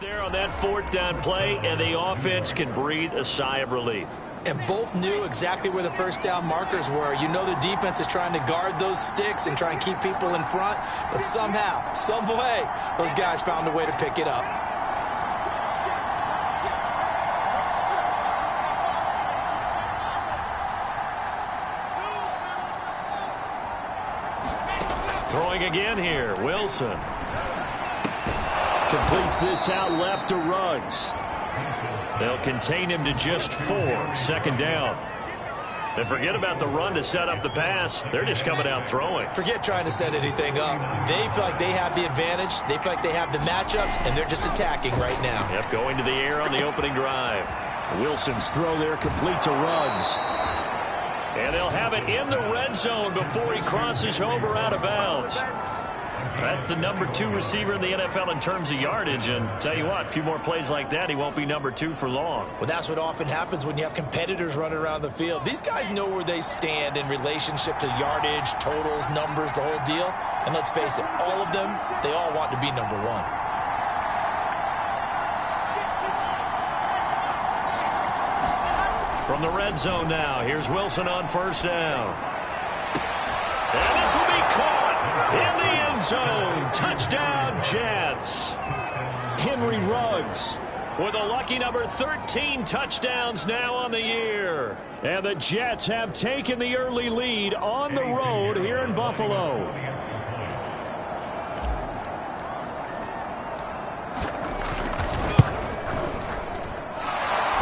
there on that fourth down play, and the offense can breathe a sigh of relief. And both knew exactly where the first down markers were. You know the defense is trying to guard those sticks and try and keep people in front, but somehow, some way, those guys found a way to pick it up. Throwing again here, Wilson. Completes this out left to Ruggs. They'll contain him to just 4, second down. And forget about the run to set up the pass. They're just coming out throwing. Forget trying to set anything up. They feel like they have the advantage. They feel like they have the matchups, and they're just attacking right now. Yep, going to the air on the opening drive. Wilson's throw there complete to Ruggs. And they'll have it in the red zone before he crosses over out of bounds. That's the number 2 receiver in the NFL in terms of yardage. And tell you what, a few more plays like that, he won't be number 2 for long. Well, that's what often happens when you have competitors running around the field. These guys know where they stand in relationship to yardage, totals, numbers, the whole deal. And let's face it, all of them, they all want to be number 1. From the red zone now, here's Wilson on first down. And this will be caught in the end zone. Touchdown, Jets. Henry Ruggs with a lucky number 13 touchdowns now on the year. And the Jets have taken the early lead on the road here in Buffalo.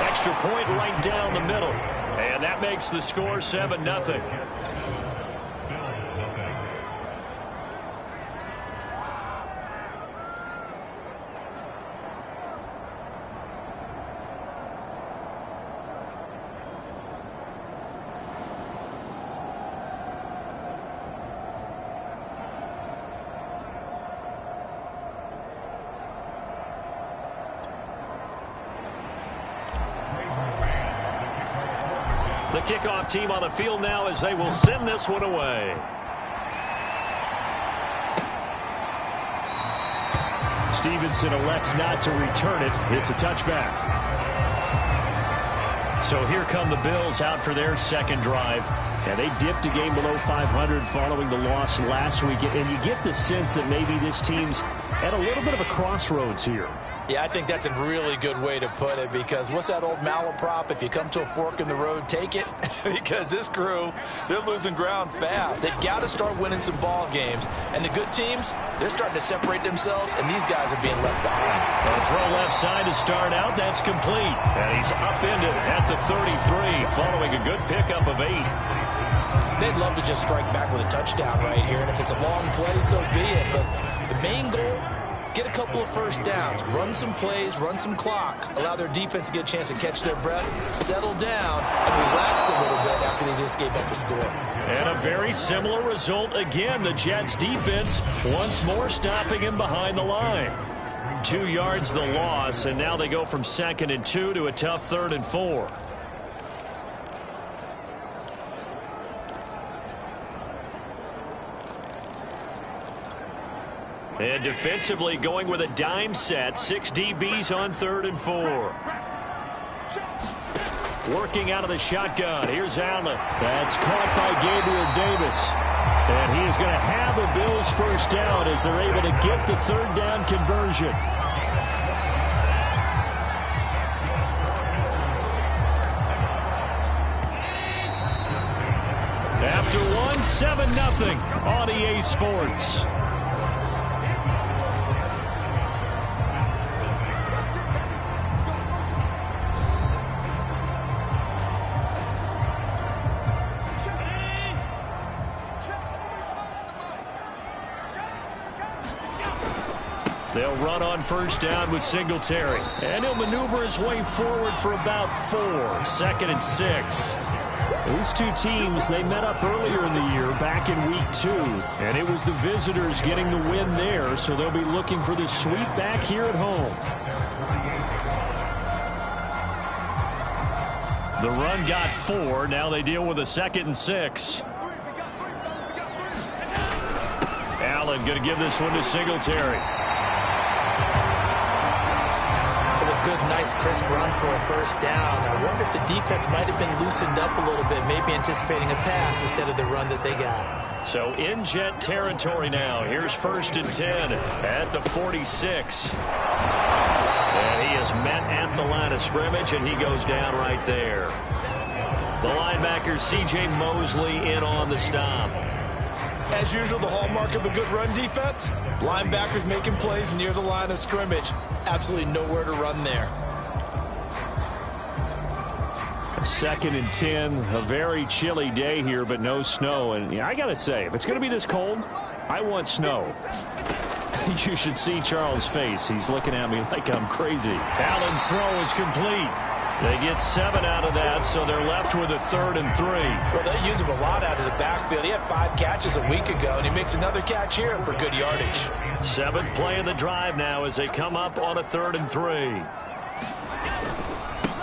Extra point right down the middle. And that makes the score 7-0. The kickoff team on the field now as they will send this one away. Stevenson elects not to return it. It's a touchback. So here come the Bills out for their second drive. And they dipped a game below 500 following the loss last week. And you get the sense that maybe this team's at a little bit of a crossroads here. Yeah, I think that's a really good way to put it, because what's that old malaprop? If you come to a fork in the road, take it. Because this crew, they're losing ground fast. They've got to start winning some ball games. And the good teams, they're starting to separate themselves, and these guys are being left behind. A throw left side to start out. That's complete. And he's upended at the 33 following a good pickup of 8. They'd love to just strike back with a touchdown right here, and if it's a long play, so be it. But the main goal, get a couple of first downs, run some plays, run some clock, allow their defense to get a chance to catch their breath, settle down, and relax a little bit after they just gave up the score. And a very similar result again. The Jets defense once more stopping him behind the line. 2 yards the loss, and now they go from 2nd and 2 to a tough 3rd and 4. And defensively going with a dime set. 6 DBs on 3rd and 4. Working out of the shotgun. Here's Allen. That's caught by Gabriel Davis. And he is going to have a Bills first down as they're able to get the 3rd down conversion. After one, 7-0 on EA Sports. They'll run on first down with Singletary. And he'll maneuver his way forward for about 4. 2nd and 6. These two teams, they met up earlier in the year, back in week 2. And it was the visitors getting the win there, so they'll be looking for the sweep back here at home. The run got 4. Now they deal with a 2nd and 6. Allen going to give this one to Singletary. nice, crisp run for a first down. I wonder if the defense might have been loosened up a little bit, maybe anticipating a pass instead of the run that they got. So in Jet territory now. Here's 1st and 10 at the 46. And he is met at the line of scrimmage, and he goes down right there. The linebacker, C.J. Mosley, in on the stop. As usual, the hallmark of a good run defense, linebackers making plays near the line of scrimmage. Absolutely nowhere to run there. 2nd and 10, a very chilly day here, but no snow. And yeah, I got to say, if it's going to be this cold, I want snow. You should see Charles' face. He's looking at me like I'm crazy. Allen's throw is complete. They get 7 out of that, so they're left with a 3rd and 3. Well, they use him a lot out of the backfield. He had 5 catches a week ago, and he makes another catch here for good yardage. 7th play of the drive now as they come up on a 3rd and 3.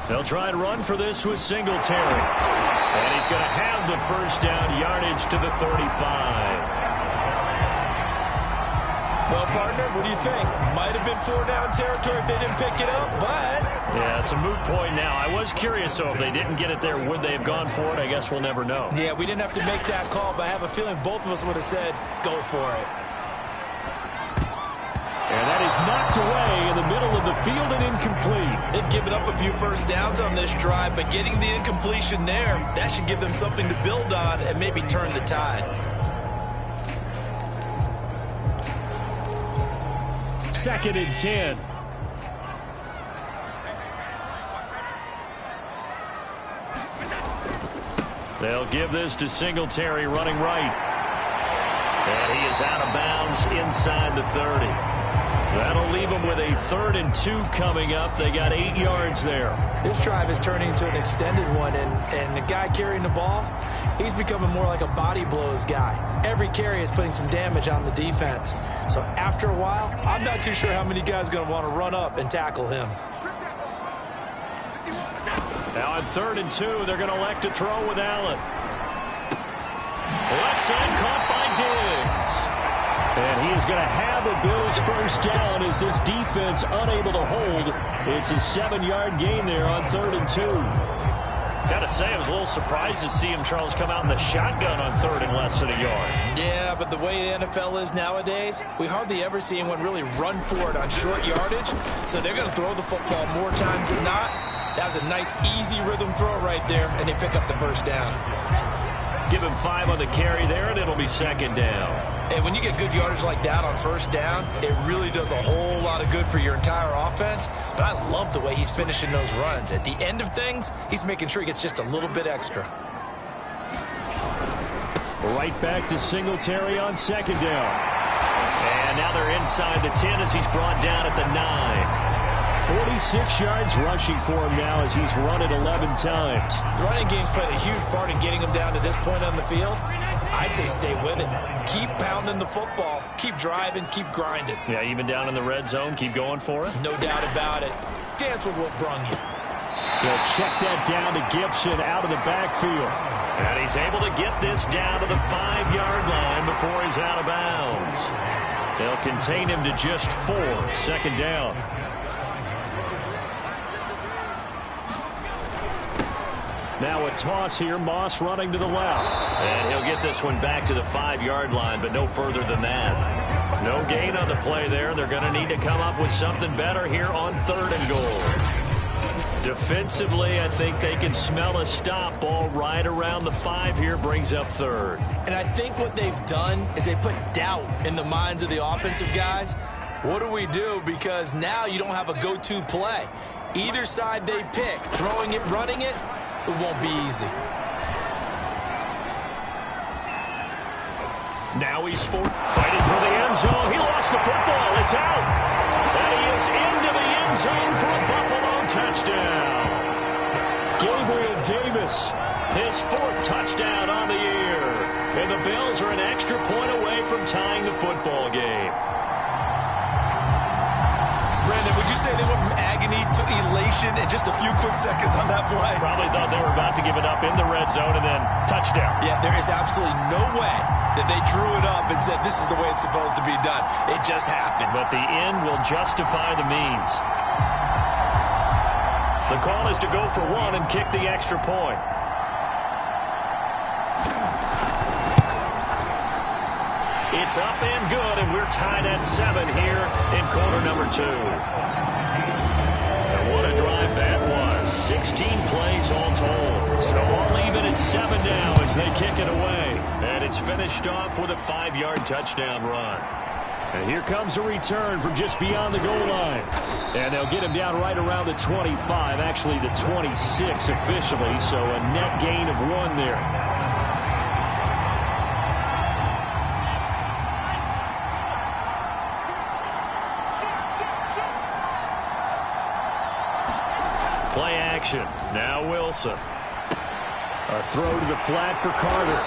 They'll try and run for this with Singletary. And he's going to have the first down, yardage to the 35. Well, partner, what do you think? Might have been 4-down territory if they didn't pick it up, but... Yeah, it's a moot point now. I was curious, so if they didn't get it there, would they have gone for it? I guess we'll never know. Yeah, we didn't have to make that call, but I have a feeling both of us would have said, go for it. And that is knocked away in the middle of the field and incomplete. They've given up a few first downs on this drive, but getting the incompletion there, that should give them something to build on and maybe turn the tide. 2nd and 10. They'll give this to Singletary running right. And he is out of bounds inside the 30. That'll leave them with a 3rd and 2 coming up. They got 8 yards there. This drive is turning into an extended one, and the guy carrying the ball, he's becoming more like a body blows guy. Every carry is putting some damage on the defense. So after a while, I'm not too sure how many guys are going to want to run up and tackle him. Now on 3rd and 2, they're going to elect to throw with Allen. Left side caught by Diggs. And he is going to have a Bills first down as this defense unable to hold. It's a 7-yard gain there on 3rd and 2. Got to say, I was a little surprised to see him, Charles, come out in the shotgun on 3rd and less than a yard. Yeah, but the way the NFL is nowadays, we hardly ever see anyone really run for it on short yardage. So they're going to throw the football more times than not. That was a nice, easy rhythm throw right there, and they pick up the first down. Give him 5 on the carry there, and it'll be 2nd down. And when you get good yardage like that on first down, it really does a whole lot of good for your entire offense. But I love the way he's finishing those runs. At the end of things, he's making sure he gets just a little bit extra. Right back to Singletary on 2nd down. And now they're inside the 10 as he's brought down at the 9. 46 yards rushing for him now as he's run it 11 times. The running game's played a huge part in getting him down to this point on the field. I say stay with it. Keep pounding the football. Keep driving. Keep grinding. Yeah, even down in the red zone, keep going for it. No doubt about it. Dance with what brung you. He'll check that down to Gibson out of the backfield. And he's able to get this down to the 5-yard line before he's out of bounds. They'll contain him to just 4. 2nd down. Now a toss here. Moss running to the left. And he'll get this one back to the 5-yard line, but no further than that. No gain on the play there. They're going to need to come up with something better here on 3rd and goal. Defensively, I think they can smell a stop. Ball right around the 5 here, brings up 3rd. And I think what they've done is they put doubt in the minds of the offensive guys. What do we do? Because now you don't have a go-to play. Either side they pick, throwing it, running it, it won't be easy. Now he's fighting for the end zone. He lost the football. It's out. And he is into the end zone for a Buffalo touchdown. Gabriel Davis, his 4th touchdown on the year. And the Bills are an extra point away from tying the football game. Brandon, would you say they went from agony to elation in just a few quick seconds on that play? Probably thought they were about to give it up in the red zone and then touchdown. Yeah, there is absolutely no way that they drew it up and said this is the way it's supposed to be done. It just happened. But the end will justify the means. The call is to go for one and kick the extra point. It's up and good, and we're tied at 7 here in quarter number 2. And what a drive that was. 16 plays all told. So all even at 7 now as they kick it away. And it's finished off with a 5-yard touchdown run. And here comes a return from just beyond the goal line. And they'll get him down right around the 25, actually the 26 officially, so a net gain of 1 there. Play action. Now Wilson. A throw to the flat for Carter.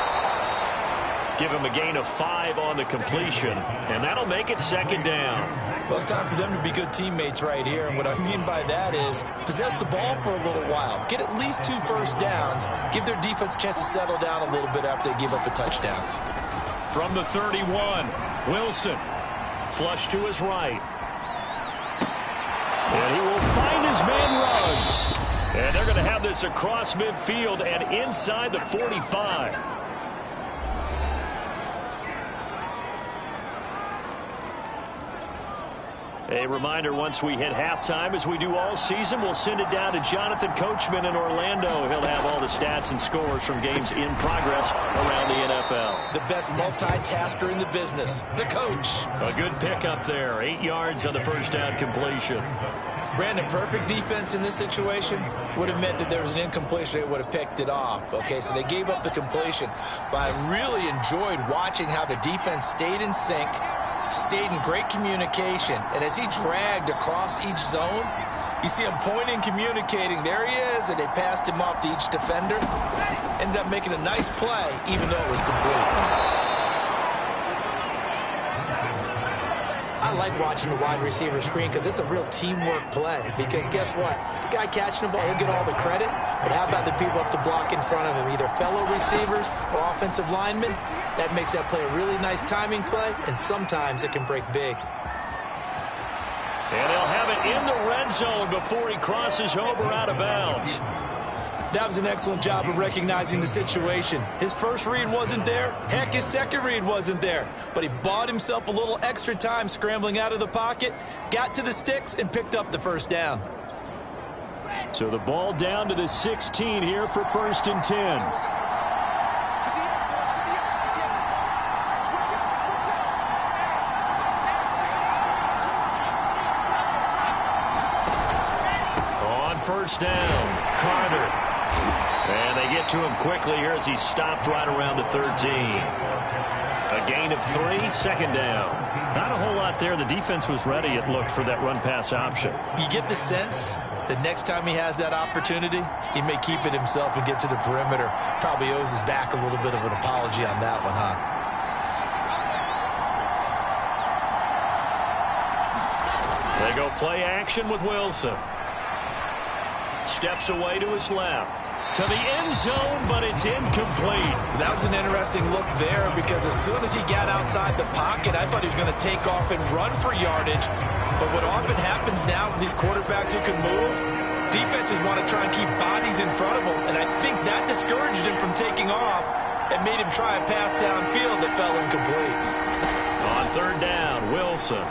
Give him a gain of 5 on the completion, and that'll make it 2nd down. Well, it's time for them to be good teammates right here, and what I mean by that is possess the ball for a little while, get at least 2 first downs, give their defense a chance to settle down a little bit after they give up a touchdown. From the 31, Wilson. Flush to his right. And he will find his man Ruggs. And they're going to have this across midfield and inside the 45. A reminder, once we hit halftime, as we do all season, we'll send it down to Jonathan Coachman in Orlando. He'll have all the stats and scores from games in progress around the NFL. The best multitasker in the business, the coach. A good pickup there. 8 yards on the first down completion. Brandon, perfect defense in this situation would have meant that there was an incompletion. They would have picked it off. Okay, so they gave up the completion. But I really enjoyed watching how the defense stayed in sync, stayed in great communication, and as he dragged across each zone, you see him pointing, communicating. There he is, and they passed him off to each defender. Ended up making a nice play, even though it was complete. I like watching the wide receiver screen because it's a real teamwork play. Because guess what? The guy catching the ball, he'll get all the credit. But how about the people up to block in front of him, either fellow receivers or offensive linemen? That makes that play a really nice timing play, and sometimes it can break big. And they'll have it in the red zone before he crosses over out of bounds. That was an excellent job of recognizing the situation. His first read wasn't there. Heck, his second read wasn't there. But he bought himself a little extra time scrambling out of the pocket, got to the sticks, and picked up the first down. So the ball down to the 16 here for 1st and 10. On 1st down, Carter. And they get to him quickly here as he stopped right around the 13. A gain of 3, 2nd down. Not a whole lot there. The defense was ready, it looked, for that run-pass option. You get the sense that next time he has that opportunity, he may keep it himself and get to the perimeter. Probably owes his back a little bit of an apology on that one, huh? They go play action with Wilson. Steps away to his left. To the end zone, but it's incomplete. That was an interesting look there because as soon as he got outside the pocket, I thought he was going to take off and run for yardage. But what often happens now with these quarterbacks who can move, defenses want to try and keep bodies in front of them, and I think that discouraged him from taking off and made him try a pass downfield that fell incomplete. On 3rd down, Wilson.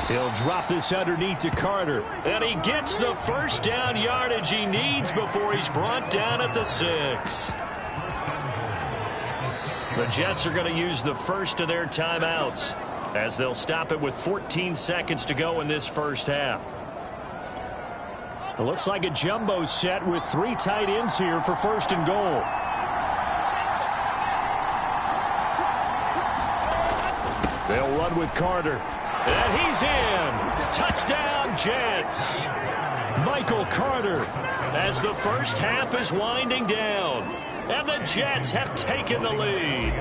He'll drop this underneath to Carter. And he gets the first down yardage he needs before he's brought down at the 6. The Jets are going to use the first of their timeouts as they'll stop it with 14 seconds to go in this first half. It looks like a jumbo set with 3 tight ends here for 1st and goal. They'll run with Carter. And he's in. Touchdown, Jets. Michael Carter as the first half is winding down. And the Jets have taken the lead.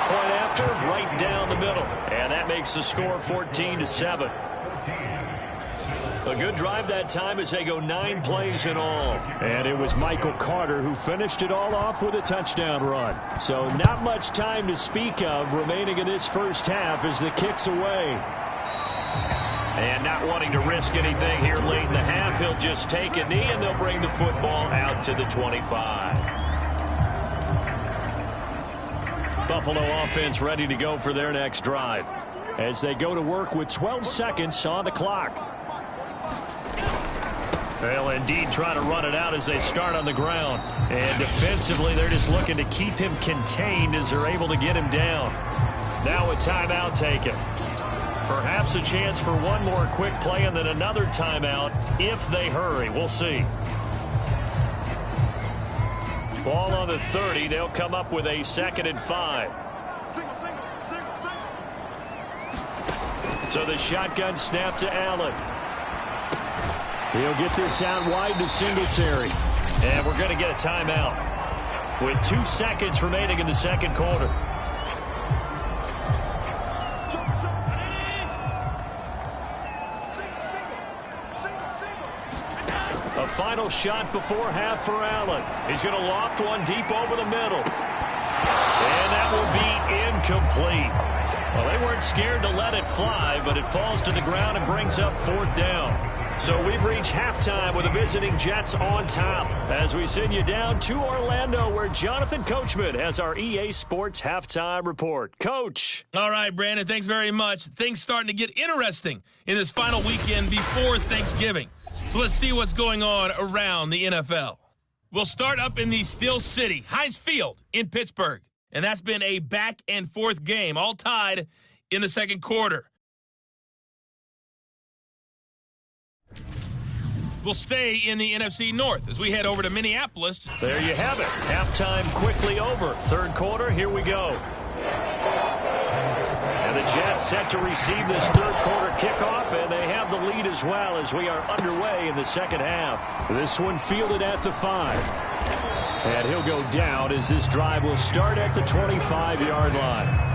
Point after, right down the middle. And that makes the score 14-7. A good drive that time as they go 9 plays in all. And it was Michael Carter who finished it all off with a touchdown run. So not much time to speak of remaining in this first half as the kick's away. And not wanting to risk anything here late in the half, he'll just take a knee and they'll bring the football out to the 25. Buffalo offense ready to go for their next drive as they go to work with 12 seconds on the clock. They'll indeed try to run it out as they start on the ground. And defensively, they're just looking to keep him contained as they're able to get him down. Now a timeout taken. Perhaps a chance for one more quick play and then another timeout if they hurry. We'll see. Ball on the 30. They'll come up with a 2nd and 5. So the shotgun snap to Allen. He'll get this out wide to Singletary. And we're going to get a timeout with 2 seconds remaining in the second quarter. A final shot before half for Allen. He's going to loft one deep over the middle. And that will be incomplete. Well, they weren't scared to let it fly, but it falls to the ground and brings up 4th down. So we've reached halftime with the visiting Jets on top as we send you down to Orlando where Jonathan Coachman has our EA Sports halftime report. Coach. All right, Brandon, thanks very much. Things starting to get interesting in this final weekend before Thanksgiving. So let's see what's going on around the NFL. We'll start up in the Steel City, Heinz Field in Pittsburgh. And that's been a back-and-forth game, all tied in the second quarter. We'll stay in the NFC North as we head over to Minneapolis. There you have it. Halftime quickly over. Third quarter, here we go. And the Jets set to receive this third quarter kickoff, and they have the lead as well as we are underway in the second half. This one fielded at the 5. And he'll go down as this drive will start at the 25-yard line.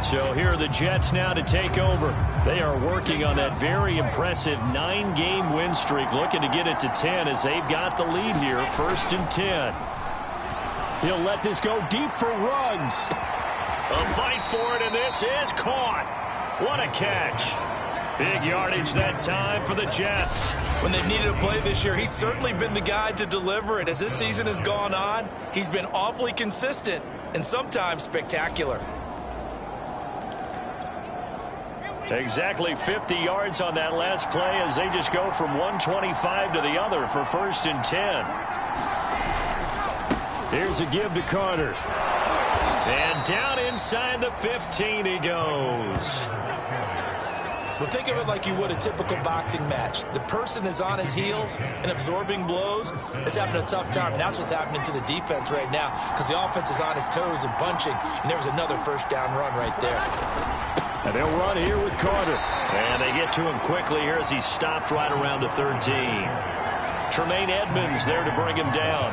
So here are the Jets now to take over. They are working on that very impressive 9-game win streak, looking to get it to 10 as they've got the lead here, 1st and 10. He'll let this go deep for Ruggs. A fight for it, and this is caught. What a catch. Big yardage that time for the Jets. When they've needed a play this year, he's certainly been the guy to deliver it. As this season has gone on, he's been awfully consistent and sometimes spectacular. Exactly 50 yards on that last play as they just go from 125 to the other for 1st and 10. Here's a give to Carter. And down inside the 15 he goes. Well, think of it like you would a typical boxing match. The person is on his heels and absorbing blows is having a tough time. And that's what's happening to the defense right now because the offense is on his toes and punching. And there was another 1st down run right there. And they'll run here with Carter. And they get to him quickly here as he stopped right around the 13. Tremaine Edmonds there to bring him down.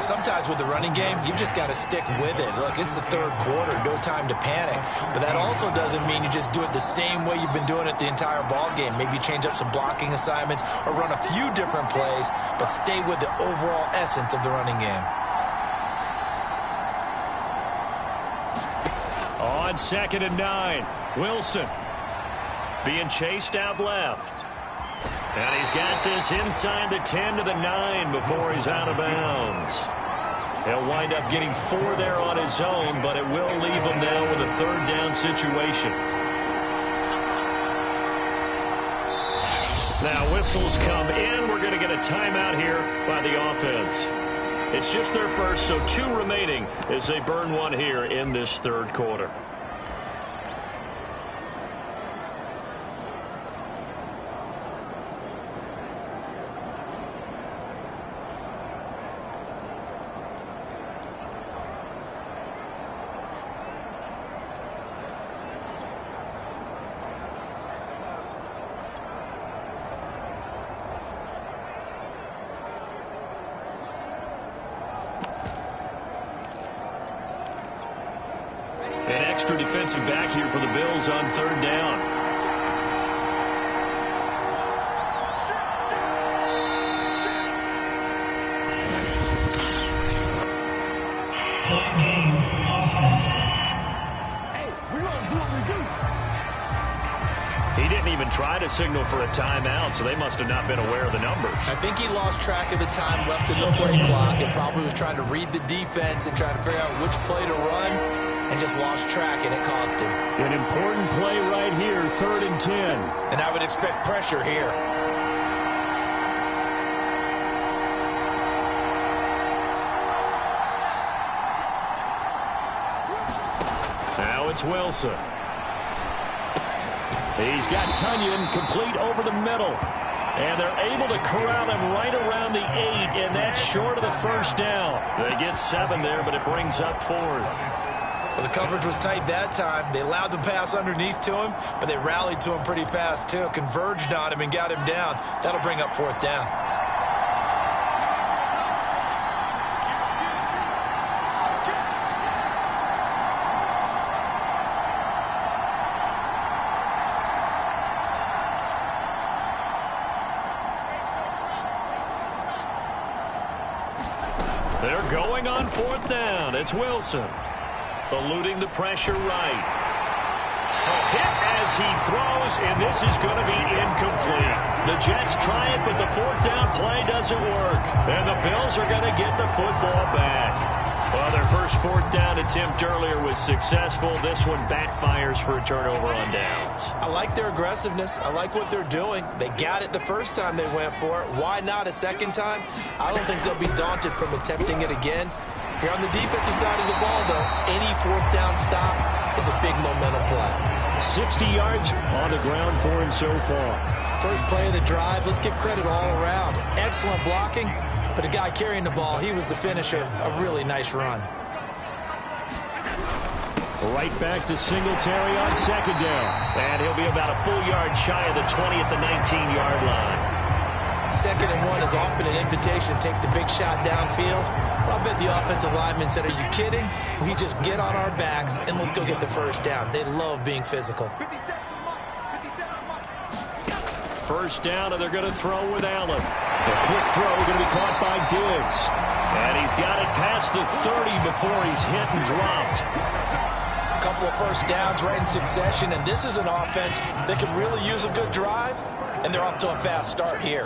Sometimes with the running game, you've just got to stick with it. Look, it's the third quarter, no time to panic. But that also doesn't mean you just do it the same way you've been doing it the entire ball game. Maybe change up some blocking assignments or run a few different plays, but stay with the overall essence of the running game. On 2nd and 9, Wilson being chased out left. And he's got this inside the 10 to the 9 before he's out of bounds. He'll wind up getting 4 there on his own, but it will leave him now with a 3rd down situation. Now whistles come in. We're going to get a timeout here by the offense. It's just their first, so 2 remaining as they burn one here in this third quarter. extra defensive back here for the Bills on 3rd down. He didn't even try to signal for a timeout, so they must have not been aware of the numbers. I think he lost track of the time left in the play clock and probably was trying to read the defense and trying to figure out which play to run and just lost track, and it cost him. An important play right here, 3rd and 10. And I would expect pressure here. Now it's Wilson. He's got Tunyon complete over the middle. And they're able to corral him right around the 8, and that's short of the 1st down. They get 7 there, but it brings up 4th. Well, the coverage was tight that time. They allowed the pass underneath to him, but they rallied to him pretty fast, too. Converged on him and got him down. That'll bring up 4th down. They're going on 4th down. It's Wilson. Eluding the pressure right. A hit as he throws, and this is going to be incomplete. The Jets try it, but the 4th down play doesn't work. And the Bills are going to get the football back. Well, their first 4th down attempt earlier was successful. This one backfires for a turnover on downs. I like their aggressiveness. I like what they're doing. They got it the first time they went for it. Why not a second time? I don't think they'll be daunted from attempting it again. If you're on the defensive side of the ball, though, any 4th down stop is a big momentum play. 60 yards on the ground for him so far. First play of the drive, let's give credit all around. Excellent blocking, but the guy carrying the ball, he was the finisher. A really nice run. Right back to Singletary on 2nd down. And he'll be about a full yard shy of the 20 at the 19-yard line. 2nd and 1 is often an invitation to take the big shot downfield. Well, I bet the offensive lineman said, are you kidding? We just get on our backs and let's go get the 1st down. They love being physical. 1st down, and they're going to throw with Allen. The quick throw going to be caught by Diggs. And he's got it past the 30 before he's hit and dropped. A couple of 1st downs right in succession, and this is an offense that can really use a good drive, and they're off to a fast start here.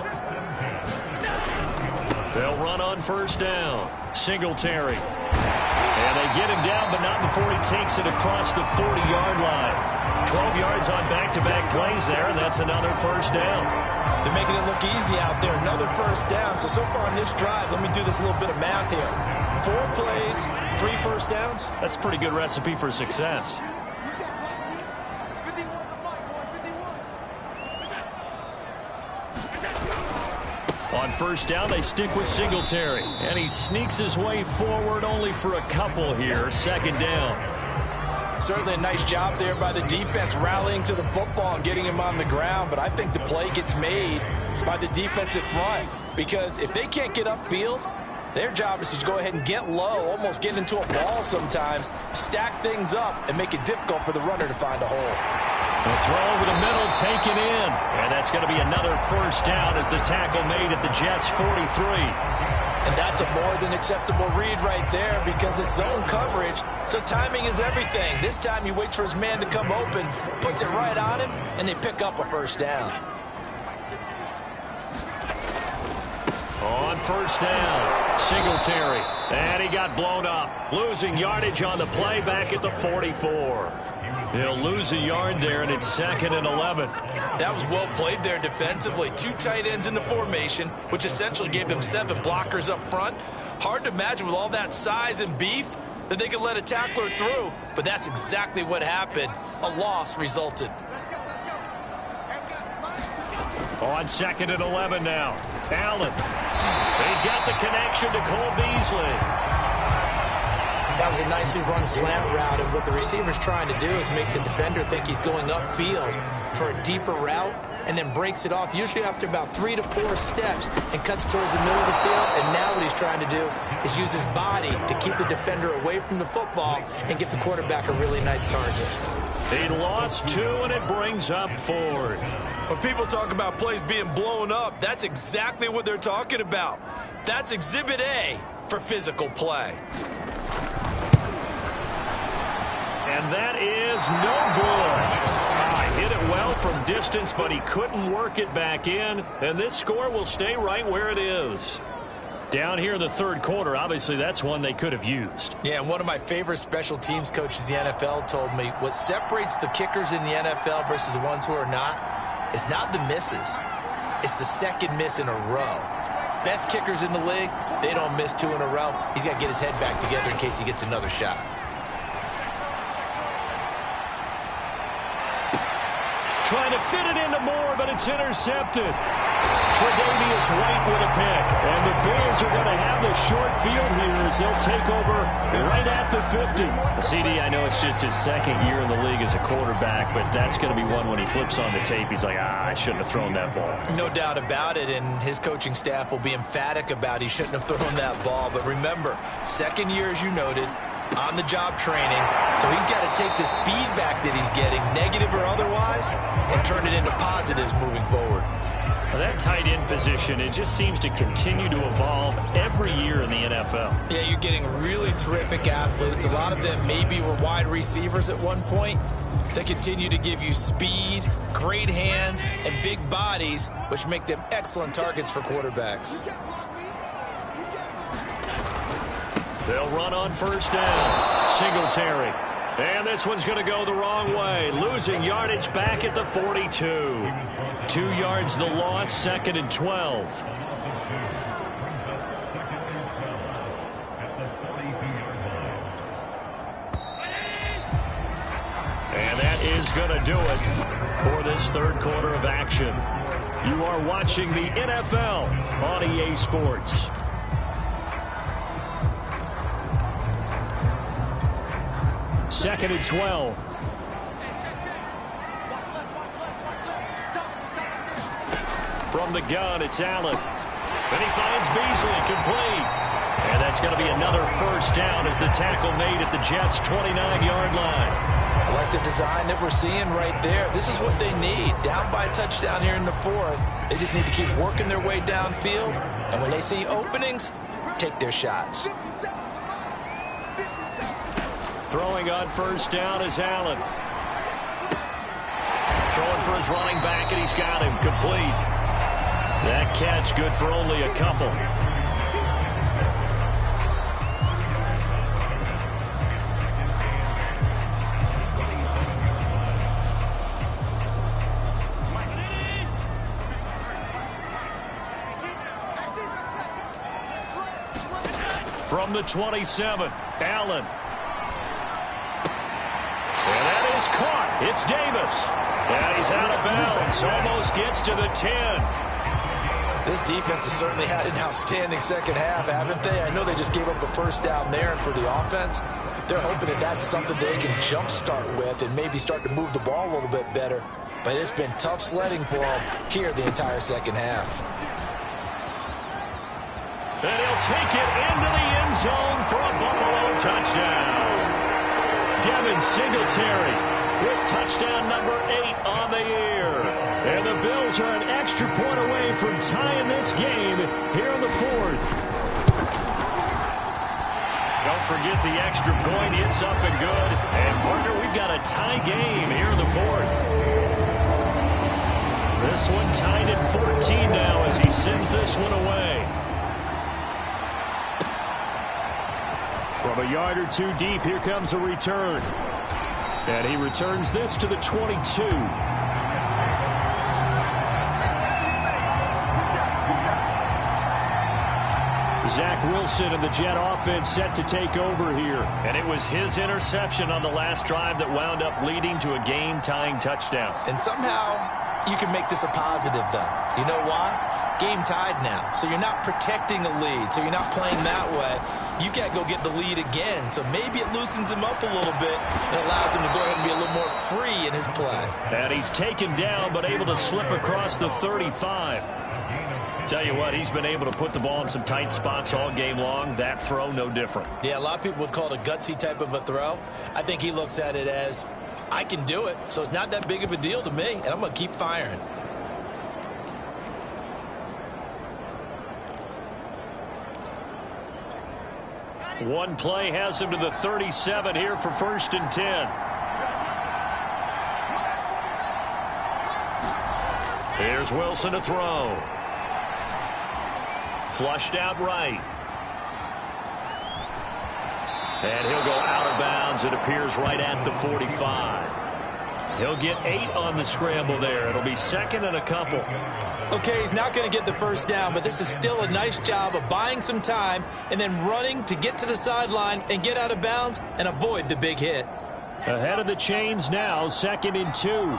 They'll run on 1st down. Singletary. And they get him down, but not before he takes it across the 40-yard line. 12 yards on back-to-back plays there, and that's another 1st down. They're making it look easy out there. Another 1st down. So far on this drive, let me do this little bit of math here. 4 plays, 3 1st downs. That's a pretty good recipe for success. On 1st down, they stick with Singletary. And he sneaks his way forward only for a couple here. 2nd down. Certainly a nice job there by the defense rallying to the football and getting him on the ground. But I think the play gets made by the defensive front. Because if they can't get upfield, their job is to go ahead and get low, almost get into a ball sometimes, stack things up, and make it difficult for the runner to find a hole. The throw over the middle, taken in. And that's going to be another 1st down as the tackle made at the Jets' 43. And that's a more than acceptable read right there because it's zone coverage, so timing is everything. This time he waits for his man to come open, puts it right on him, and they pick up a 1st down. On 1st down, Singletary. And he got blown up. Losing yardage on the play back at the 44. They'll lose a yard there, and it's 2nd and 11. That was well played there defensively. 2 tight ends in the formation, which essentially gave them 7 blockers up front. Hard to imagine with all that size and beef that they could let a tackler through, but that's exactly what happened. A loss resulted. On 2nd and 11 now. Allen. He's got the connection to Cole Beasley. That was a nicely run slant route, and what the receiver's trying to do is make the defender think he's going upfield for a deeper route, and then breaks it off, usually after about 3 to 4 steps, and cuts towards the middle of the field. And now what he's trying to do is use his body to keep the defender away from the football and give the quarterback a really nice target. He lost 2, and it brings up 4th. When people talk about plays being blown up, that's exactly what they're talking about. That's Exhibit A for physical play. And that is no good. Hit it well from distance, but he couldn't work it back in. And this score will stay right where it is. Down here in the third quarter, obviously that's one they could have used. Yeah, and one of my favorite special teams coaches in the NFL told me what separates the kickers in the NFL versus the ones who are not is not the misses. It's the second miss in a row. Best kickers in the league, they don't miss 2 in a row. He's got to get his head back together in case he gets another shot. Trying to fit it into Moore, but it's intercepted. Tre'Davious White with a pick. And the Bills are going to have the short field here as they'll take over right at the 50. CD, I know it's just his second year in the league as a quarterback, but that's going to be one when he flips on the tape. He's like, I shouldn't have thrown that ball. No doubt about it, and his coaching staff will be emphatic about he shouldn't have thrown that ball. But remember, second year, as you noted, on-the-job training. So he's got to take this feedback that he's getting, negative or otherwise, and turn it into positives moving forward. Well, that tight end position, it just seems to continue to evolve every year in the NFL. Yeah, you're getting really terrific athletes. A lot of them maybe were wide receivers at one point. They continue to give you speed, great hands, and big bodies, which make them excellent targets for quarterbacks. They'll run on first down. Singletary. And this one's going to go the wrong way. Losing yardage back at the 42. 2 yards the loss, 2nd and 12. And that is going to do it for this third quarter of action. You are watching the NFL on EA Sports. Second and 12. From the gun, it's Allen. And he finds Beasley, complete. And that's going to be another first down as the tackle made at the Jets' 29-yard line. I like the design that we're seeing right there. This is what they need. Down by a touchdown here in the 4th. They just need to keep working their way downfield. And when they see openings, take their shots. Throwing on first down is Allen. Throwing for his running back, and he's got him complete. That catch good for only a couple. From the 27, Allen. And that is caught. It's Davis. And he's out of bounds. Almost gets to the 10. This defense has certainly had an outstanding second half, haven't they? I know they just gave up a first down there, and for the offense, they're hoping that that's something they can jumpstart with and maybe start to move the ball a little bit better. But it's been tough sledding for them here the entire second half. And he'll take it into the end zone for a Buffalo touchdown. Devin Singletary with touchdown number 8 on the year. And the Bills are an extra point away from tying this game here in the 4th. Don't forget the extra point. It's up and good. And, partner, we've got a tie game here in the 4th. This one tied at 14 now as he sends this one away. From a yard or two deep, here comes a return. And he returns this to the 22. Zach Wilson and the Jet offense set to take over here. And it was his interception on the last drive that wound up leading to a game-tying touchdown. And somehow you can make this a positive, though. You know why? Game tied now. So you're not protecting a lead, so you're not playing that way. you can't go get the lead again. So maybe it loosens him up a little bit and allows him to go ahead and be a little more free in his play. And he's taken down but able to slip across the 35. Tell you what, he's been able to put the ball in some tight spots all game long. That throw, no different. Yeah, a lot of people would call it a gutsy type of a throw. I think he looks at it as, I can do it, so it's not that big of a deal to me, and I'm going to keep firing. One play has him to the 37 here for 1st and 10. Here's Wilson to throw. Flushed out right. And he'll go out of bounds. It appears right at the 45. He'll get 8 on the scramble there. It'll be 2nd and a couple. Okay, he's not going to get the first down, but this is still a nice job of buying some time and then running to get to the sideline and get out of bounds and avoid the big hit. Ahead of the chains now, 2nd and 2.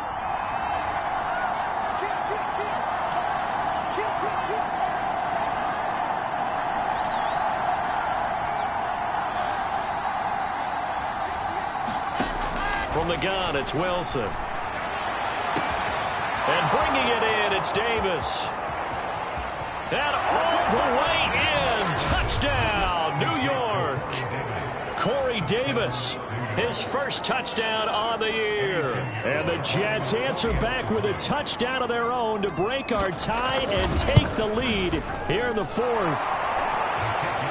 From the gun, it's Wilson. And bringing it in, it's Davis. And all the way in. Touchdown, New York. Corey Davis, his first touchdown on the year. And the Jets answer back with a touchdown of their own to break our tie and take the lead here in the 4th.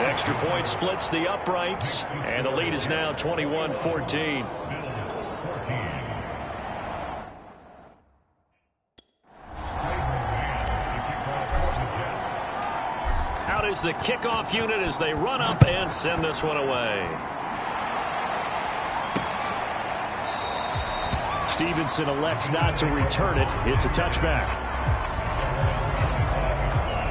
Extra point splits the uprights, and the lead is now 21-14. Is the kickoff unit as they run up and send this one away. Stevenson elects not to return it. It's a touchback.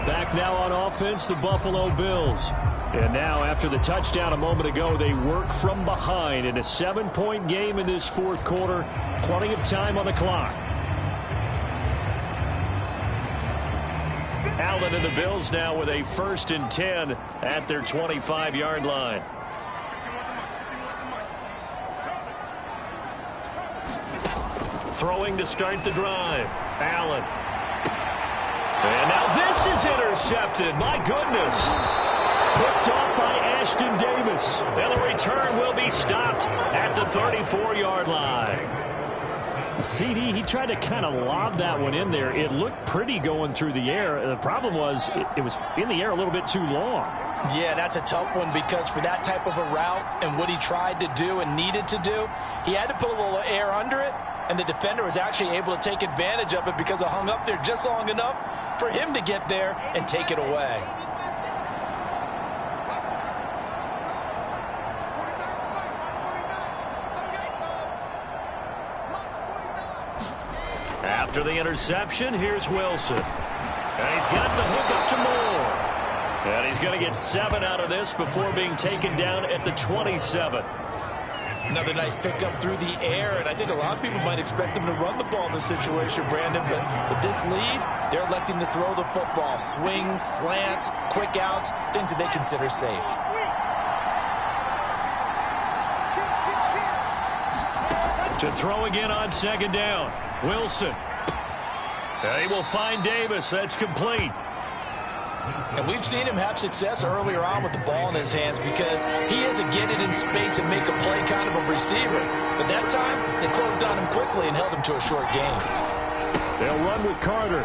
Back now on offense, the Buffalo Bills. And now after the touchdown a moment ago, they work from behind in a 7-point game in this 4th quarter. Plenty of time on the clock. Allen and the Bills now with a 1st and 10 at their 25-yard line. Throwing to start the drive. Allen. And now this is intercepted. My goodness. Picked off by Ashton Davis. And the return will be stopped at the 34-yard line. CD, he tried to kind of lob that one in there. It looked pretty going through the air. The problem was it was in the air a little bit too long. Yeah, that's a tough one because for that type of a route and what he tried to do and needed to do, he had to put a little air under it, and the defender was actually able to take advantage of it because it hung up there just long enough for him to get there and take it away. After the interception, here's Wilson. And he's got the hook up to Moore. And he's going to get 7 out of this before being taken down at the 27. Another nice pickup through the air, and I think a lot of people might expect them to run the ball in this situation, Brandon, but with this lead, they're electing to throw the football. Swings, slants, quick outs, things that they consider safe. To throw again on 2nd down. Wilson. And he will find Davis. That's complete. And we've seen him have success earlier on with the ball in his hands because he is a get it in space and make a play kind of a receiver. But that time, they closed on him quickly and held him to a short gain. They'll run with Carter.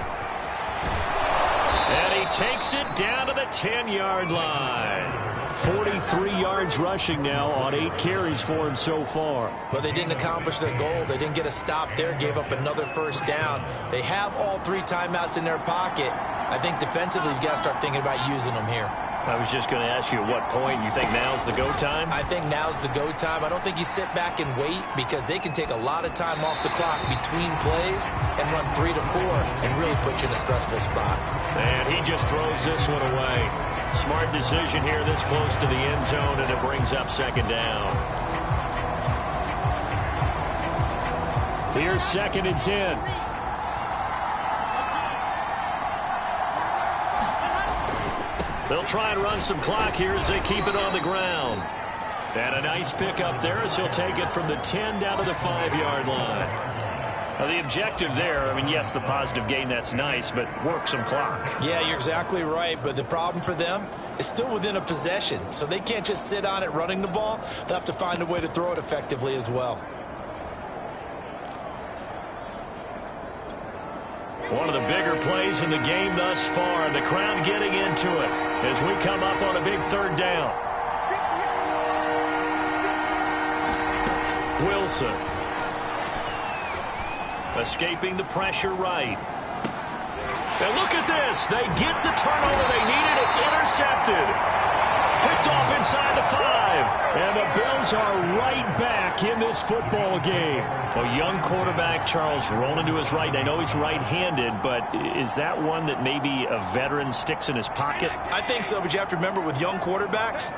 And he takes it down to the 10-yard line. 43 yards rushing now on 8 carries for him so far. But they didn't accomplish their goal. They didn't get a stop there, gave up another first down. They have all 3 timeouts in their pocket. I think defensively, you've got to start thinking about using them here. I was just going to ask you at what point you think now's the go time? I think now's the go time. I don't think you sit back and wait because they can take a lot of time off the clock between plays and run 3 to 4 and really put you in a stressful spot. And he just throws this one away. Smart decision here this close to the end zone, and it brings up 2nd down. Here's 2nd and 10. They'll try and run some clock here as they keep it on the ground. And a nice pickup there as he'll take it from the 10 down to the 5-yard line. Now, the objective there, I mean, yes, the positive gain, that's nice, but work some clock. Yeah, you're exactly right, but the problem for them is still within a possession, so they can't just sit on it running the ball. They'll have to find a way to throw it effectively as well. One of the bigger plays in the game thus far. The crowd getting into it as we come up on a big 3rd down. Wilson. Escaping the pressure right. And look at this. They get the turnover they needed. It's intercepted. Picked off inside the 5. And the Bills are right back in this football game. A young quarterback, Charles, rolling to his right. I know he's right-handed, but is that one that maybe a veteran sticks in his pocket? I think so, but you have to remember with young quarterbacks,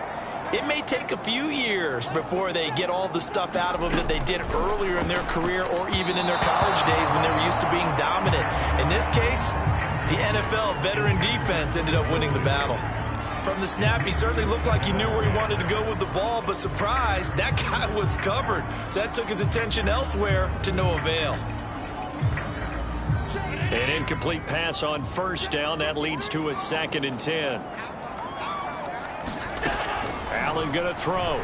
it may take a few years before they get all the stuff out of them that they did earlier in their career or even in their college days when they were used to being dominant. In this case, the NFL veteran defense ended up winning the battle. From the snap, he certainly looked like he knew where he wanted to go with the ball, but surprise, that guy was covered. So that took his attention elsewhere to no avail. An incomplete pass on 1st down. That leads to a 2nd and 10. Allen going to throw.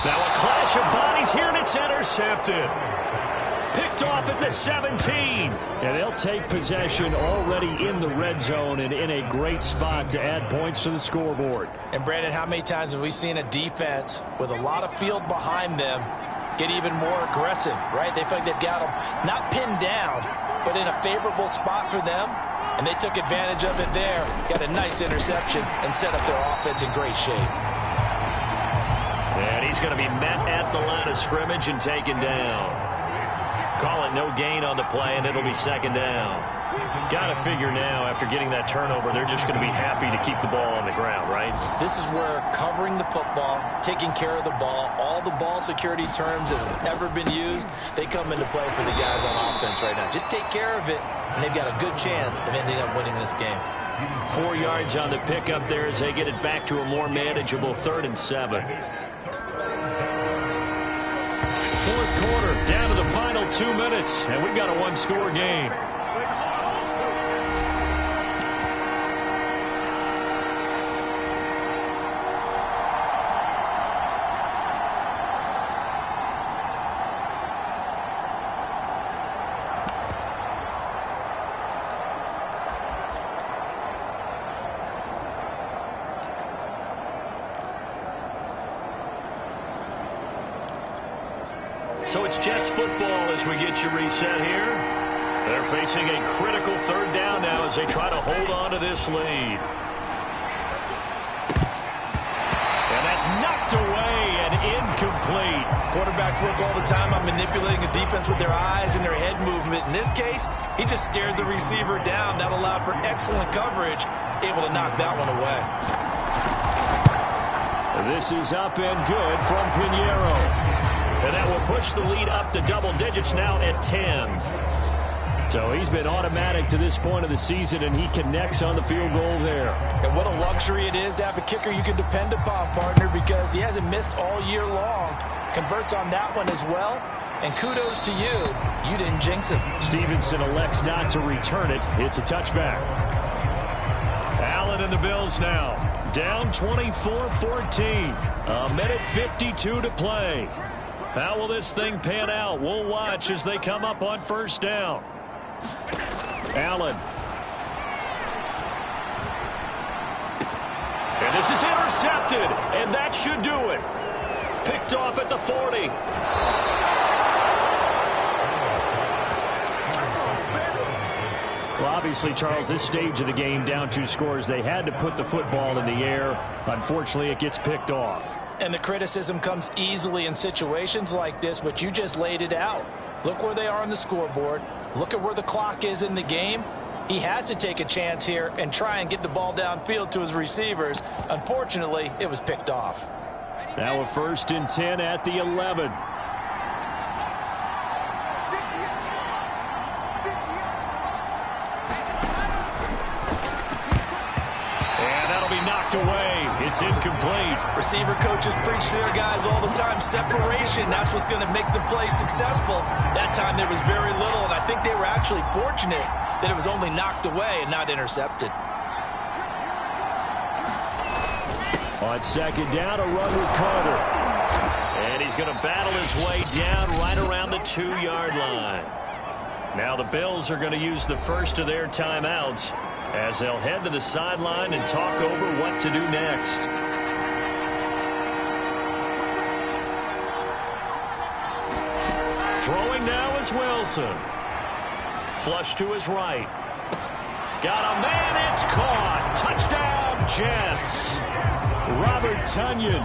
Now a clash of bodies here, and it's intercepted. Picked off at the 17. And they'll take possession already in the red zone and in a great spot to add points to the scoreboard. And, Brandon, how many times have we seen a defense with a lot of field behind them get even more aggressive, right? They feel like they've got them not pinned down, but in a favorable spot for them. And they took advantage of it there. Got a nice interception and set up their offense in great shape. And he's going to be met at the line of scrimmage and taken down. Call it no gain on the play, and it'll be 2nd down. Got to figure now, after getting that turnover, they're just going to be happy to keep the ball on the ground, right? This is where covering the football, taking care of the ball, all the ball security terms that have ever been used, they come into play for the guys on offense right now. Just take care of it, and they've got a good chance of ending up winning this game. 4 yards on the pickup there as they get it back to a more manageable 3rd and 7. 4th quarter, down to the final 2 minutes, and we've got a 1-score game. So it's Jets football as we get you reset here. They're facing a critical 3rd down now as they try to hold on to this lead. And that's knocked away and incomplete. Quarterbacks work all the time on manipulating a defense with their eyes and their head movement. In this case, he just stared the receiver down. That allowed for excellent coverage, able to knock that one away. This is up and good from Pinheiro. And that will push the lead up to double digits now at 10. So he's been automatic to this point of the season, and he connects on the field goal there. And what a luxury it is to have a kicker you can depend upon, partner, because he hasn't missed all year long. Converts on that one as well. And kudos to you. You didn't jinx him. Stevenson elects not to return it. It's a touchback. Allen and the Bills now. Down 24-14. A minute 52 to play. How will this thing pan out? We'll watch as they come up on 1st down. Allen. And this is intercepted, and that should do it. Picked off at the 40. Well, obviously, Charles, this stage of the game, down 2 scores, they had to put the football in the air. Unfortunately, it gets picked off. And the criticism comes easily in situations like this, but you just laid it out. Look where they are on the scoreboard. Look at where the clock is in the game. He has to take a chance here and try and get the ball downfield to his receivers. Unfortunately, it was picked off. Now a 1st and 10 at the 11. It's incomplete. Receiver coaches preach to their guys all the time. Separation, that's what's going to make the play successful. That time there was very little, and I think they were actually fortunate that it was only knocked away and not intercepted. On second down, a run with Carter. And he's going to battle his way down right around the 2-yard line. Now the Bills are going to use the first of their timeouts as they'll head to the sideline and talk over what to do next. Throwing now is Wilson. Flush to his right. Got a man, it's caught. Touchdown, Jets. Robert Tonyan,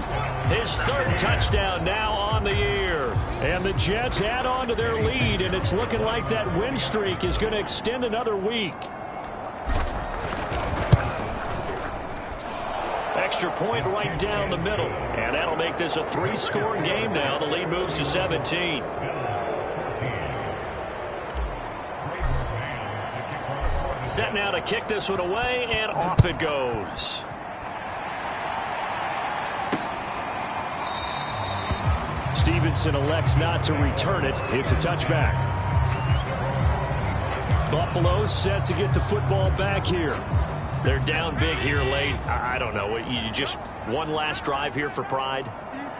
his third touchdown now on the year. And the Jets add on to their lead, and it's looking like that win streak is going to extend another week. Extra point right down the middle, and that'll make this a 3-score game now. The lead moves to 17. Set now to kick this one away, and off it goes. Stevenson elects not to return it. It's a touchback. Buffalo set to get the football back here. They're down big here late. I don't know. You just one last drive here for pride?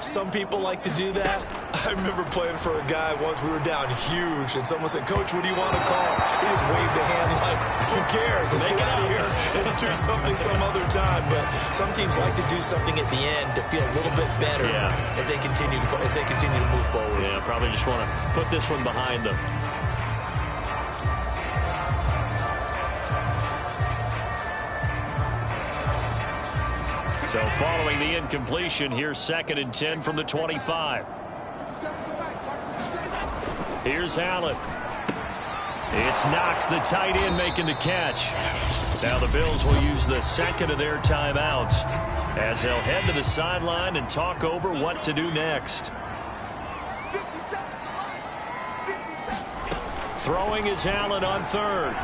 Some people like to do that. I remember playing for a guy once. We were down huge, and someone said, "Coach, what do you want to call?" He just waved a hand like, who cares? Let's get out of here and do something some other time. But some teams like to do something at the end to feel a little bit better as they continue to move forward. Yeah, probably just want to put this one behind them. So following the incompletion, here's 2nd and 10 from the 25. Here's Allen. It's Knox, the tight end, making the catch. Now the Bills will use the second of their timeouts as they'll head to the sideline and talk over what to do next. Throwing is Allen on third.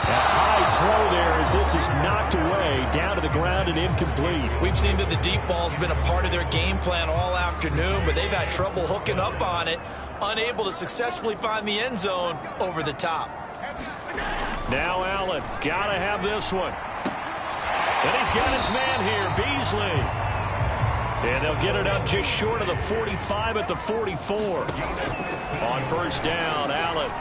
A high throw there as this is knocked away, down to the ground and incomplete. We've seen that the deep ball's been a part of their game plan all afternoon, but they've had trouble hooking up on it, unable to successfully find the end zone over the top. Now Allen, gotta have this one. And he's got his man here, Beasley. And they'll get it up just short of the 45 at the 44. On first down, Allen.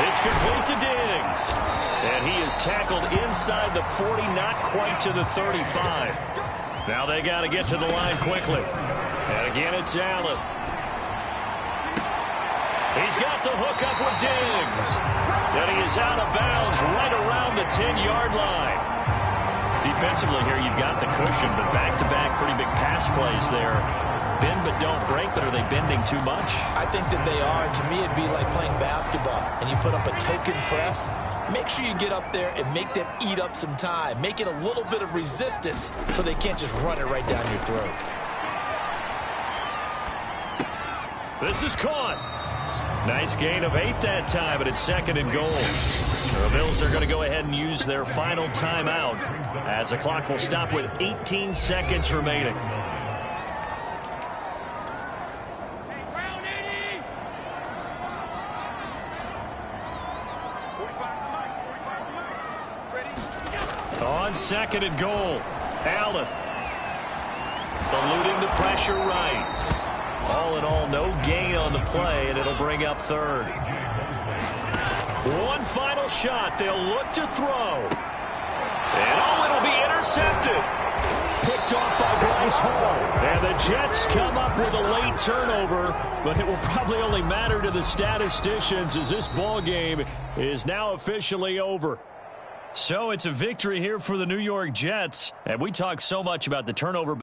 It's complete to Diggs. And he is tackled inside the 40, not quite to the 35. Now they got to get to the line quickly. And again, it's Allen. He's got the hook up with Diggs. And he is out of bounds right around the 10-yard line. Defensively here, you've got the cushion, but back-to-back pretty big pass plays there. Bend but don't break, but are they bending too much? I think that they are. To me, it'd be like playing basketball, and you put up a token press. Make sure you get up there and make them eat up some time. Make it a little bit of resistance so they can't just run it right down your throat. This is caught. Nice gain of 8 that time, but it's 2nd and goal. The Bills are going to go ahead and use their final timeout as the clock will stop with 18 seconds remaining. On 2nd and goal, Allen. Eluding the pressure right. All in all, no gain on the play, and it'll bring up 3rd. One final shot. They'll look to throw. And it'll be intercepted. Picked off by Bryce Hall. And the Jets come up with a late turnover, but it will probably only matter to the statisticians as this ball game is now officially over. So it's a victory here for the New York Jets. And we talk so much about the turnover